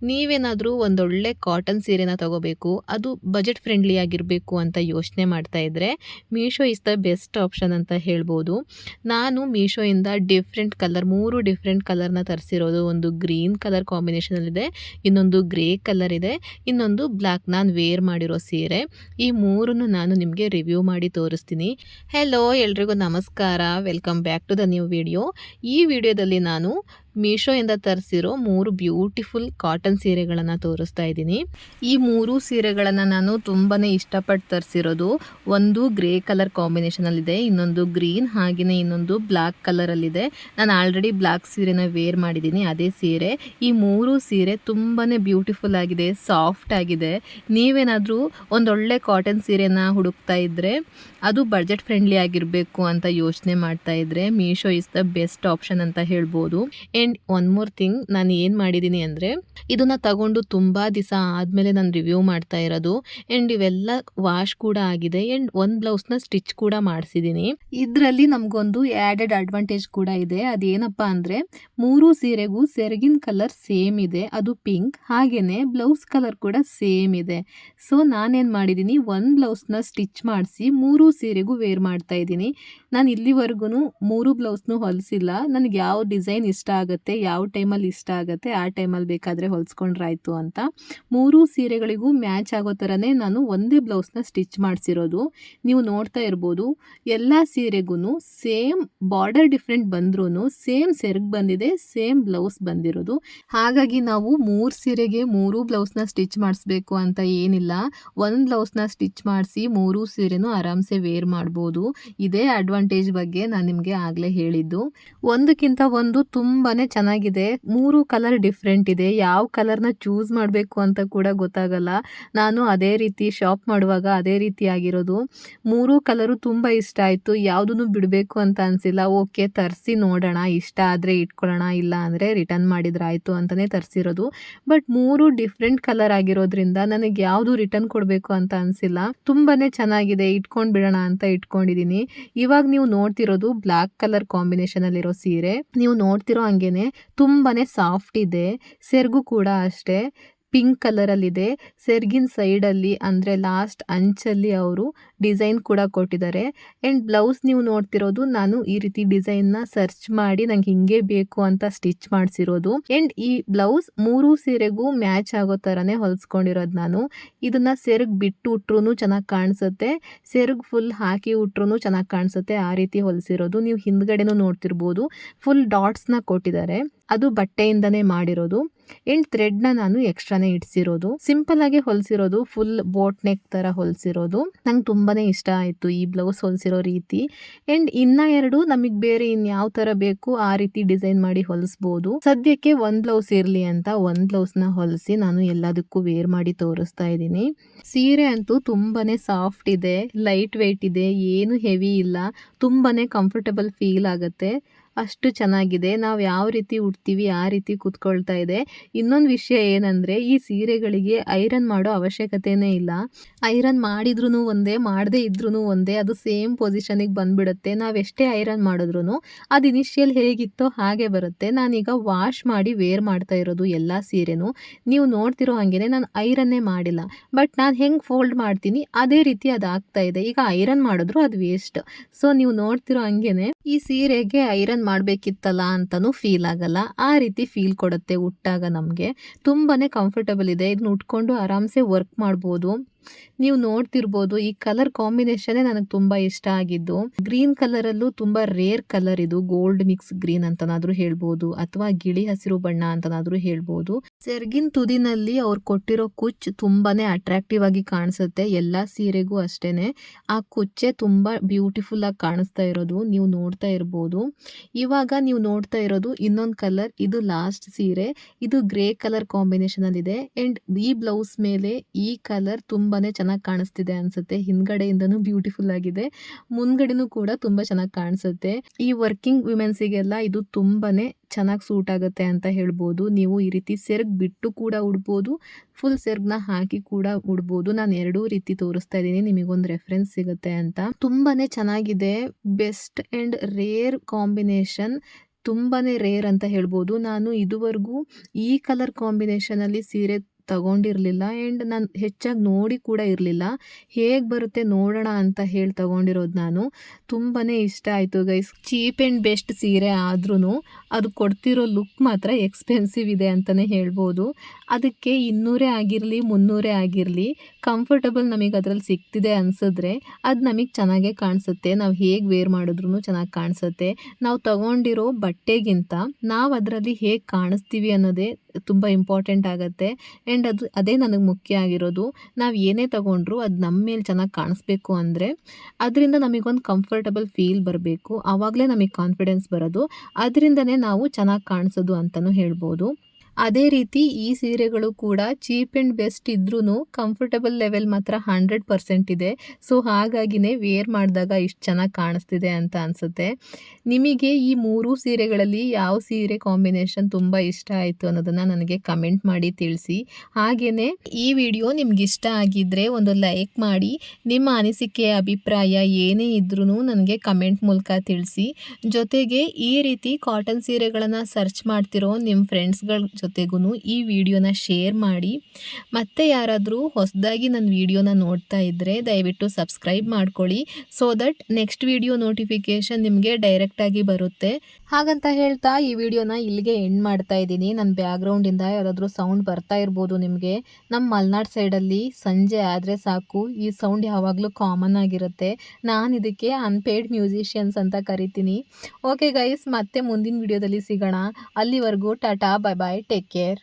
ನೀವೇನಾದರೂ ಒಂದೊಳ್ಳೆ ಕಾಟನ್ ಸೀರೆನ ತಗೋಬೇಕು, ಅದು ಬಜೆಟ್ ಫ್ರೆಂಡ್ಲಿ ಆಗಿರಬೇಕು ಅಂತ ಯೋಚನೆ ಮಾಡ್ತಾ ಇದ್ದರೆ Meesho is the best option ಅಂತ ಹೇಳ್ಬೋದು. ನಾನು ಮೀಶೋಯಿಂದ ಡಿಫ್ರೆಂಟ್ ಕಲರ್ 3 ಡಿಫ್ರೆಂಟ್ ಕಲರ್ನ ತರಿಸಿರೋದು. ಒಂದು ಗ್ರೀನ್ ಕಲರ್ ಕಾಂಬಿನೇಷನಲ್ಲಿದೆ, ಇನ್ನೊಂದು ಗ್ರೇ ಕಲರ್ ಇದೆ, ಇನ್ನೊಂದು ಬ್ಲ್ಯಾಕ್. ನಾನು ವೇರ್ ಮಾಡಿರೋ ಸೀರೆ. ಈ ಮೂರನ್ನು ನಾನು ನಿಮಗೆ ರಿವ್ಯೂ ಮಾಡಿ ತೋರಿಸ್ತೀನಿ. ಹೆಲೋ, ಎಲ್ರಿಗೂ ನಮಸ್ಕಾರ. Welcome back to the new video. ಈ ವಿಡಿಯೋದಲ್ಲಿ ನಾನು ಮೀಶೋಯಿಂದ ತರಿಸಿರೋ 3 ಬ್ಯೂಟಿಫುಲ್ ಕಾಟನ್ ಸೀರೆಗಳನ್ನು ತೋರಿಸ್ತಾ ಇದ್ದೀನಿ. ಈ 3 ಸೀರೆಗಳನ್ನು ನಾನು ತುಂಬಾ ಇಷ್ಟಪಟ್ಟು ತರಿಸಿರೋದು. ಒಂದು ಗ್ರೇ ಕಲರ್ ಕಾಂಬಿನೇಷನಲ್ಲಿದೆ, ಇನ್ನೊಂದು ಗ್ರೀನ್, ಹಾಗೆಯೇ ಇನ್ನೊಂದು ಬ್ಲ್ಯಾಕ್ ಕಲರಲ್ಲಿದೆ. ನಾನು ಆಲ್ರೆಡಿ ಬ್ಲ್ಯಾಕ್ ಸೀರೆನ ವೇರ್ ಮಾಡಿದ್ದೀನಿ, ಅದೇ ಸೀರೆ. ಈ 3 ಸೀರೆ ತುಂಬಾ ಬ್ಯೂಟಿಫುಲ್ ಆಗಿದೆ, ಸಾಫ್ಟ್ ಆಗಿದೆ. ನೀವೇನಾದರೂ ಒಂದೊಳ್ಳೆ ಕಾಟನ್ ಸೀರೆನ ಹುಡುಕ್ತಾ ಇದ್ದರೆ, ಅದು ಬಜೆಟ್ ಫ್ರೆಂಡ್ಲಿ ಆಗಿರಬೇಕು ಅಂತ ಯೋಚನೆ ಮಾಡ್ತಾ ಇದ್ದರೆ Meesho is the best option ಅಂತ ಹೇಳ್ಬೋದು. ಆ್ಯಂಡ್ ಒನ್ ಮೋರ್ ಥಿಂಗ್, ನಾನು ಏನು ಮಾಡಿದ್ದೀನಿ ಅಂದರೆ, ಇದನ್ನು ತಗೊಂಡು ತುಂಬ ದಿವಸ ಆದಮೇಲೆ ನಾನು ರಿವ್ಯೂ ಮಾಡ್ತಾ ಇರೋದು. ಆ್ಯಂಡ್ ಇವೆಲ್ಲ ವಾಶ್ ಕೂಡ ಆಗಿದೆ. ಆ್ಯಂಡ್ ಒಂದು ಬ್ಲೌಸ್ನ ಸ್ಟಿಚ್ ಕೂಡ ಮಾಡಿಸಿದ್ದೀನಿ. ಇದರಲ್ಲಿ ನಮಗೊಂದು ಆ್ಯಡೆಡ್ ಅಡ್ವಾಂಟೇಜ್ ಕೂಡ ಇದೆ. ಅದೇನಪ್ಪ ಅಂದರೆ, 3 ಸೀರೆಗೂ ಸೆರಗಿನ ಕಲರ್ ಸೇಮ್ ಇದೆ, ಅದು ಪಿಂಕ್. ಹಾಗೆಯೇ ಬ್ಲೌಸ್ ಕಲರ್ ಕೂಡ ಸೇಮ್ ಇದೆ. ಸೊ ನಾನೇನು ಮಾಡಿದ್ದೀನಿ, ಒಂದು ಬ್ಲೌಸ್ನ ಸ್ಟಿಚ್ ಮಾಡಿಸಿ 3 ಸೀರೆಗೂ ವೇರ್ ಮಾಡ್ತಾ ಇದ್ದೀನಿ. ನಾನು ಇಲ್ಲಿವರೆಗೂ 3 ಬ್ಲೌಸ್ನೂ ಹೊಲಿಸಿಲ್ಲ. ನನಗೆ ಯಾವ ಡಿಸೈನ್ ಇಷ್ಟ ಆಗುತ್ತೆ, ಯಾವ ಟೈಮಲ್ಲಿ ಇಷ್ಟ ಆಗುತ್ತೆ, ಆ ಟೈಮಲ್ಲಿ ಬೇಕಾದರೆ ಹೊಲಿಸ್ಕೊಂಡ್ರಾಯ್ತು ಅಂತ 3 ಸೀರೆಗಳಿಗೂ ಮ್ಯಾಚ್ ಆಗೋ ಥರನೇ ನಾನು ಒಂದೇ ಬ್ಲೌಸ್ನ ಸ್ಟಿಚ್ ಮಾಡಿಸಿರೋದು. ನೀವು ನೋಡ್ತಾ ಇರ್ಬೋದು, ಎಲ್ಲ ಸೀರೆಗೂ ಸೇಮ್ ಬಾರ್ಡರ್ ಡಿಫ್ರೆಂಟ್ ಬಂದ್ರೂ ಸೇಮ್ ಸೆರಗು ಬಂದಿದೆ, ಸೇಮ್ ಬ್ಲೌಸ್ ಬಂದಿರೋದು. ಹಾಗಾಗಿ ನಾವು 3 ಸೀರೆಗೆ 3 ಬ್ಲೌಸ್ನ ಸ್ಟಿಚ್ ಮಾಡಿಸ್ಬೇಕು ಅಂತ ಏನಿಲ್ಲ. ಒಂದು ಬ್ಲೌಸ್ನ ಸ್ಟಿಚ್ ಮಾಡಿಸಿ 3 ಸೀರೆನೂ ಆರಾಮ್ಸೆ ವೇರ್ ಮಾಡ್ಬೋದು. ಇದೇ ಅಡ್ವಾಂಟೇಜ್ ಬಗ್ಗೆ ನಾನು ನಿಮಗೆ ಆಗಲೇ ಹೇಳಿದ್ದು. ಒಂದಕ್ಕಿಂತ ಒಂದು ತುಂಬಾ ಚೆನ್ನಾಗಿದೆ. 3 ಕಲರ್ ಡಿಫ್ರೆಂಟ್ ಇದೆ. ಯಾವ ಕಲರ್ನ ಚೂಸ್ ಮಾಡಬೇಕು ಅಂತ ಕೂಡ ಗೊತ್ತಾಗಲ್ಲ. ನಾನು ಅದೇ ರೀತಿ ಶಾಪ್ ಮಾಡುವಾಗ ಅದೇ ರೀತಿ ಆಗಿರೋದು. 3 ಕಲರು ತುಂಬ ಇಷ್ಟ ಆಯಿತು, ಯಾವುದನ್ನು ಬಿಡಬೇಕು ಅಂತ ಅನಿಸಿಲ್ಲ. ಓಕೆ, ತರಿಸಿ ನೋಡೋಣ, ಇಷ್ಟ ಆದರೆ ಇಟ್ಕೊಳ್ಳೋಣ, ಇಲ್ಲ ಅಂದರೆ ರಿಟರ್ನ್ ಮಾಡಿದ್ರಾಯಿತು ಅಂತಲೇ ತರಿಸಿರೋದು. ಬಟ್ 3 ಡಿಫ್ರೆಂಟ್ ಕಲರ್ ಆಗಿರೋದ್ರಿಂದ ನನಗೆ ಯಾವುದು ರಿಟರ್ನ್ ಕೊಡಬೇಕು ಅಂತ ಅನಿಸಿಲ್ಲ. ತುಂಬಾ ಚೆನ್ನಾಗಿದೆ, ಇಟ್ಕೊಂಡು ಬಿಡೋಣ ಅಂತ ಇಟ್ಕೊಂಡಿದ್ದೀನಿ. ಇವಾಗ ನೀವು ನೋಡ್ತಿರೋದು ಬ್ಲ್ಯಾಕ್ ಕಲರ್ ಕಾಂಬಿನೇಷನಲ್ಲಿರೋ ಸೀರೆ. ನೀವು ನೋಡ್ತಿರೋ ಹಂಗೇನೆ ತುಂಬಾ ಸಾಫ್ಟ್ ಇದೆ. ಸೆರಗು ಕೂಡ ಅಷ್ಟೇ ಪಿಂಕ್ ಕಲರಲ್ಲಿದೆ. ಸೆರ್ಗಿನ ಸೈಡಲ್ಲಿ ಅಂದರೆ ಲಾಸ್ಟ್ ಅಂಚಲ್ಲಿ ಅವರು ಡಿಸೈನ್ ಕೂಡ ಕೊಟ್ಟಿದ್ದಾರೆ. ಆ್ಯಂಡ್ ಬ್ಲೌಸ್ ನೀವು ನೋಡ್ತಿರೋದು, ನಾನು ಈ ರೀತಿ ಡಿಸೈನ್ನ ಸರ್ಚ್ ಮಾಡಿ ನಂಗೆ ಹಿಂಗೆ ಬೇಕು ಅಂತ ಸ್ಟಿಚ್ ಮಾಡಿಸಿರೋದು. ಆ್ಯಂಡ್ ಈ ಬ್ಲೌಸ್ 3 ಸೀರೆಗೂ ಮ್ಯಾಚ್ ಆಗೋ ಥರನೇ ಹೊಲಿಸ್ಕೊಂಡಿರೋದು ನಾನು. ಇದನ್ನು ಸೆರಗು ಬಿಟ್ಟು ಉಟ್ರೂ ಚೆನ್ನಾಗಿ ಕಾಣಿಸುತ್ತೆ, ಸೆರಗು ಫುಲ್ ಹಾಕಿ ಉಟ್ರೂ ಚೆನ್ನಾಗಿ ಕಾಣಿಸುತ್ತೆ, ಆ ರೀತಿ ಹೊಲಿಸಿರೋದು. ನೀವು ಹಿಂದ್ಗಡೆನೂ ನೋಡ್ತಿರ್ಬೋದು, ಫುಲ್ ಡಾಟ್ಸ್ನ ಕೊಟ್ಟಿದ್ದಾರೆ, ಅದು ಬಟ್ಟೆಯಿಂದನೇ ಮಾಡಿರೋದು. ಆ್ಯಂಡ್ ಥ್ರೆಡ್ನ ನಾನು ಎಕ್ಸ್ಟ್ರಾನೇ ಇಡಿಸಿರೋದು. ಸಿಂಪಲ್ ಆಗಿ ಹೊಲಿಸಿರೋದು, ಫುಲ್ ಬೋಟ್ ನೆಕ್ ಥರ ಹೊಲಿಸಿರೋದು. ನಂಗೆ ತುಂಬಾ ಇಷ್ಟ ಆಯಿತು ಈ ಬ್ಲೌಸ್ ಹೊಲಿಸಿರೋ ರೀತಿ. ಆ್ಯಂಡ್ ಇನ್ನು 2 ನಮಗೆ ಬೇರೆ ಇನ್ಯಾವ ಥರ ಬೇಕು ಆ ರೀತಿ ಡಿಸೈನ್ ಮಾಡಿ ಹೊಲಿಸ್ಬೋದು. ಸದ್ಯಕ್ಕೆ ಒಂದು ಬ್ಲೌಸ್ ಇರಲಿ ಅಂತ ಒಂದು ಬ್ಲೌಸ್ನ ಹೊಲಿಸಿ ನಾನು ಎಲ್ಲದಕ್ಕೂ ವೇರ್ ಮಾಡಿ ತೋರಿಸ್ತಾ ಇದ್ದೀನಿ. ಸೀರೆ ಅಂತೂ ತುಂಬಾ ಸಾಫ್ಟ್ ಇದೆ, ಲೈಟ್ ವೆಯ್ಟ್ ಇದೆ, ಏನು ಹೆವಿ ಇಲ್ಲ, ತುಂಬಾ ಕಂಫರ್ಟಬಲ್ ಫೀಲ್ ಆಗುತ್ತೆ. ಅಷ್ಟು ಚೆನ್ನಾಗಿದೆ. ನಾವು ಯಾವ ರೀತಿ ಉಡ್ತೀವಿ ಆ ರೀತಿ ಕೂತ್ಕೊಳ್ತಾ ಇದೆ. ಇನ್ನೊಂದು ವಿಷಯ ಏನಂದರೆ, ಈ ಸೀರೆಗಳಿಗೆ ಐರನ್ ಮಾಡೋ ಅವಶ್ಯಕತೆಯೇ ಇಲ್ಲ. ಐರನ್ ಮಾಡಿದ್ರೂ ಒಂದೇ, ಮಾಡದೇ ಇದ್ರೂ ಒಂದೇ, ಅದು ಸೇಮ್ ಪೊಸಿಷನಿಗೆ ಬಂದುಬಿಡುತ್ತೆ. ನಾವೆಷ್ಟೇ ಐರನ್ ಮಾಡಿದ್ರೂ ಅದು ಇನಿಷಿಯಲ್ ಹೇಗಿತ್ತೋ ಹಾಗೆ ಬರುತ್ತೆ. ನಾನೀಗ ವಾಶ್ ಮಾಡಿ ವೇರ್ ಮಾಡ್ತಾ ಇರೋದು ಎಲ್ಲ ಸೀರೆನೂ. ನೀವು ನೋಡ್ತಿರೋ ಹಾಗೇ ನಾನು ಐರನ್ನೇ ಮಾಡಿಲ್ಲ, ಬಟ್ ನಾನು ಹೆಂಗೆ ಫೋಲ್ಡ್ ಮಾಡ್ತೀನಿ ಅದೇ ರೀತಿ ಅದು ಆಗ್ತಾ ಇದೆ. ಈಗ ಐರನ್ ಮಾಡಿದ್ರು ಅದು ವೇಸ್ಟ್. ಸೊ ನೀವು ನೋಡ್ತಿರೋ ಹಂಗೇ ಈ ಸೀರೆಗೆ ಐರನ್ ಮಾಡಬೇಕಿತ್ತಲ್ಲ ಅಂತಲೂ ಫೀಲ್ ಆಗಲ್ಲ. ಆ ರೀತಿ ಫೀಲ್ ಕೊಡುತ್ತೆ ಉಟ್ಟಾಗ ನಮಗೆ. ತುಂಬಾ ಕಂಫರ್ಟಬಲ್ ಇದೆ. ಇದನ್ನ ಉಟ್ಕೊಂಡು ಆರಾಮ್ಸೆ ವರ್ಕ್ ಮಾಡ್ಬೋದು. ನೀವು ನೋಡ್ತಿರ್ಬೋದು, ಈ ಕಲರ್ ಕಾಂಬಿನೇಷನ್ನೇ ನನಗೆ ತುಂಬ ಇಷ್ಟ ಆಗಿದ್ದು. ಗ್ರೀನ್ ಕಲರಲ್ಲೂ ತುಂಬ ರೇರ್ ಕಲರ್ ಇದು, ಗೋಲ್ಡ್ ಮಿಕ್ಸ್ ಗ್ರೀನ್ ಅಂತನಾದರೂ ಹೇಳ್ಬೋದು, ಅಥವಾ ಗಿಳಿ ಹಸಿರು ಬಣ್ಣ ಅಂತನಾದರೂ ಹೇಳ್ಬೋದು. ಸೆರ್ಗಿನ ತುದಿನಲ್ಲಿ ಅವ್ರು ಕೊಟ್ಟಿರೋ ಕುಚ್ಚು ತುಂಬಾ ಅಟ್ರಾಕ್ಟಿವ್ ಆಗಿ ಕಾಣಿಸುತ್ತೆ. ಎಲ್ಲ ಸೀರೆಗೂ ಅಷ್ಟೇ ಆ ಕುಚ್ಚೆ ತುಂಬ ಬ್ಯೂಟಿಫುಲ್ ಆಗಿ ಕಾಣಿಸ್ತಾ ಇರೋದು ನೀವು ನೋಡ್ತಾ ಇರ್ಬೋದು. ಇವಾಗ ನೀವು ನೋಡ್ತಾ ಇರೋದು ಇನ್ನೊಂದು ಕಲರ್, ಇದು ಲಾಸ್ಟ್ ಸೀರೆ. ಇದು ಗ್ರೇ ಕಲರ್ ಕಾಂಬಿನೇಷನಲ್ಲಿದೆ. ಆ್ಯಂಡ್ ಈ ಬ್ಲೌಸ್ ಮೇಲೆ ಈ ಕಲರ್ ತುಂಬಾ ಚೆನ್ನಾಗಿ ಕಾಣಿಸ್ತಿದೆ ಅನ್ಸುತ್ತೆ. ಹಿಂದ್ಗಡೆಯಿಂದನೂ ಬ್ಯೂಟಿಫುಲ್ ಆಗಿದೆ, ಮುಂದ್ಗಡೆನೂ ಕೂಡ ತುಂಬ ಚೆನ್ನಾಗಿ ಕಾಣಿಸುತ್ತೆ. ಈ ವರ್ಕಿಂಗ್ ವಿಮೆನ್ಸಿಗೆಲ್ಲ ಇದು ತುಂಬಾನೇ ಚೆನ್ನಾಗಿ ಸೂಟ್ ಆಗುತ್ತೆ ಅಂತ ಹೇಳ್ಬೋದು. ನೀವು ಈ ರೀತಿ ಸೆರಗು ಬಿಟ್ಟು ಕೂಡ ಉಡ್ಬೋದು, ಫುಲ್ ಸೆರಗನ್ನ ಹಾಕಿ ಕೂಡ ಉಡ್ಬೋದು. ನಾನು 2 ರೀತಿ ತೋರಿಸ್ತಾ ಇದ್ದೀನಿ, ನಿಮಗೊಂದು ರೆಫರೆನ್ಸ್ ಸಿಗುತ್ತೆ ಅಂತ. ತುಂಬಾನೇ ಚೆನ್ನಾಗಿದೆ, ಬೆಸ್ಟ್ ಆ್ಯಂಡ್ ರೇರ್ ಕಾಂಬಿನೇಷನ್. ತುಂಬಾ ರೇರ್ ಅಂತ ಹೇಳ್ಬೋದು. ನಾನು ಇದುವರೆಗೂ ಈ ಕಲರ್ ಕಾಂಬಿನೇಷನಲ್ಲಿ ಸೀರೆ ತಗೊಂಡಿರಲಿಲ್ಲ ಆ್ಯಂಡ್ ನಾನು ಹೆಚ್ಚಾಗಿ ನೋಡಿ ಕೂಡ ಇರಲಿಲ್ಲ. ಹೇಗೆ ಬರುತ್ತೆ ನೋಡೋಣ ಅಂತ ಹೇಳಿ ತಗೊಂಡಿರೋದು ನಾನು. ತುಂಬಾ ಇಷ್ಟ ಆಯಿತು ಗೈಸ್. ಚೀಪ್ ಆ್ಯಂಡ್ ಬೆಸ್ಟ್ ಸೀರೆ ಆದ್ರೂ ಅದು ಕೊಡ್ತಿರೋ ಲುಕ್ ಮಾತ್ರ ಎಕ್ಸ್ಪೆನ್ಸಿವ್ ಇದೆ ಅಂತಲೇ ಹೇಳ್ಬೋದು. ಅದಕ್ಕೆ 200 ಆಗಿರಲಿ 300 ಆಗಿರಲಿ ಕಂಫರ್ಟಬಲ್ ನಮಗೆ ಅದರಲ್ಲಿ ಸಿಗ್ತಿದೆ ಅನಿಸಿದ್ರೆ ಅದು ನಮಗೆ ಚೆನ್ನಾಗೇ ಕಾಣಿಸುತ್ತೆ. ನಾವು ಹೇಗೆ ವೇರ್ ಮಾಡಿದ್ರೂ ಚೆನ್ನಾಗಿ ಕಾಣಿಸುತ್ತೆ. ನಾವು ತಗೊಂಡಿರೋ ಬಟ್ಟೆಗಿಂತ ನಾವು ಅದರಲ್ಲಿ ಹೇಗೆ ಕಾಣಿಸ್ತೀವಿ ಅನ್ನೋದೇ ತುಂಬ ಇಂಪಾರ್ಟೆಂಟ್ ಆಗುತ್ತೆ. ಆ್ಯಂಡ್ ಅದೇ ನನಗೆ ಮುಖ್ಯ ಆಗಿರೋದು. ನಾವು ಏನೇ ತಗೊಂಡ್ರು ಅದು ನಮ್ಮ ಮೇಲೆ ಚೆನ್ನಾಗಿ ಕಾಣಿಸ್ಬೇಕು ಅಂದರೆ ಅದರಿಂದ ನಮಗೊಂದು ಕಂಫರ್ಟಬಲ್ ಫೀಲ್ ಬರಬೇಕು. ಆವಾಗಲೇ ನಮಗೆ ಕಾನ್ಫಿಡೆನ್ಸ್ ಬರೋದು. ಅದರಿಂದನೇ ನಾವು ಚೆನ್ನಾಗಿ ಕಾಣಿಸೋದು ಅಂತಲೂ ಹೇಳ್ಬೋದು. ಅದೇ ರೀತಿ ಈ ಸೀರೆಗಳು ಕೂಡ ಚೀಪ್ ಆ್ಯಂಡ್ ಬೆಸ್ಟ್ ಇದ್ರೂ ಕಂಫರ್ಟಬಲ್ ಲೆವೆಲ್ ಮಾತ್ರ 100% ಇದೆ. ಸೊ ಹಾಗಾಗಿನೇ ವೇರ್ ಮಾಡಿದಾಗ ಇಷ್ಟು ಚೆನ್ನಾಗಿ ಕಾಣಿಸ್ತಿದೆ ಅಂತ ಅನಿಸುತ್ತೆ. ನಿಮಗೆ ಈ 3 ಸೀರೆಗಳಲ್ಲಿ ಯಾವ ಸೀರೆ ಕಾಂಬಿನೇಷನ್ ತುಂಬ ಇಷ್ಟ ಆಯಿತು ಅನ್ನೋದನ್ನು ನನಗೆ ಕಮೆಂಟ್ ಮಾಡಿ ತಿಳಿಸಿ. ಹಾಗೆಯೇ ಈ ವಿಡಿಯೋ ನಿಮ್ಗೆ ಇಷ್ಟ ಆಗಿದ್ದರೆ ಒಂದು ಲೈಕ್ ಮಾಡಿ. ನಿಮ್ಮ ಅನಿಸಿಕೆ ಅಭಿಪ್ರಾಯ ಏನೇ ಇದ್ರೂ ನನಗೆ ಕಮೆಂಟ್ ಮೂಲಕ ತಿಳಿಸಿ. ಜೊತೆಗೆ ಈ ರೀತಿ ಕಾಟನ್ ಸೀರೆಗಳನ್ನು ಸರ್ಚ್ ಮಾಡ್ತಿರೋ ನಿಮ್ಮ ಫ್ರೆಂಡ್ಸ್ಗಳ ಜೊತೆಗೂ ಈ ವಿಡಿಯೋನ ಶೇರ್ ಮಾಡಿ. ಮತ್ತೆ ಯಾರಾದರೂ ಹೊಸದಾಗಿ ನನ್ನ ವಿಡಿಯೋನ ನೋಡ್ತಾ ಇದ್ದರೆ ದಯವಿಟ್ಟು ಸಬ್ಸ್ಕ್ರೈಬ್ ಮಾಡ್ಕೊಳ್ಳಿ. So that next video notification ನಿಮಗೆ ಡೈರೆಕ್ಟಾಗಿ ಬರುತ್ತೆ. ಹಾಗಂತ ಹೇಳ್ತಾ ಈ ವಿಡಿಯೋನ ಇಲ್ಲಿಗೆ ಎಂಡ್ ಮಾಡ್ತಾ ಇದ್ದೀನಿ. ನನ್ನ ಬ್ಯಾಕ್ಗ್ರೌಂಡಿಂದ ಯಾವುದಾದ್ರೂ ಸೌಂಡ್ ಬರ್ತಾ ಇರ್ಬೋದು ನಿಮಗೆ. ನಮ್ಮ ಮಲೆನಾಡು ಸೈಡಲ್ಲಿ ಸಂಜೆ ಆದರೆ ಸಾಕು ಈ ಸೌಂಡ್ ಯಾವಾಗಲೂ ಕಾಮನ್ ಆಗಿರುತ್ತೆ. ನಾನು ಇದಕ್ಕೆ ಅನ್ಪೇಯ್ಡ್ ಮ್ಯೂಸಿಷಿಯನ್ಸ್ ಅಂತ ಕರಿತೀನಿ. ಓಕೆ ಗೈಸ್, ಮತ್ತೆ ಮುಂದಿನ ವಿಡಿಯೋದಲ್ಲಿ ಸಿಗೋಣ. ಅಲ್ಲಿವರೆಗೂ ಟಾಟಾ, ಬಾಯ್ ಬಾಯ್, ಟೇಕ್ ಕೇರ್.